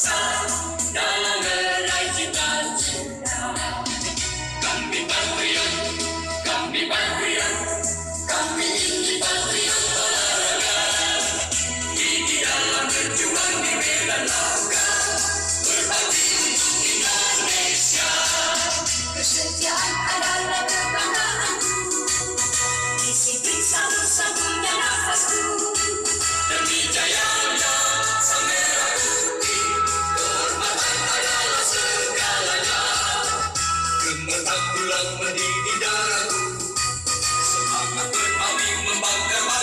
bangsa dalam meraih cita-cita. Kami patriot, kami patriot, kami ini patriot olahraga. Di dalam berjuang di medan lautan, berbakti untuk Indonesia. Kesetiaan adalah kebanggaanku, disiplin satu-satunya nafasku. Demi jayanya sang merah putih, kehormatan adalah segalanya. Gemetar tulang mendidih darahku, semangat berpaling membanggakan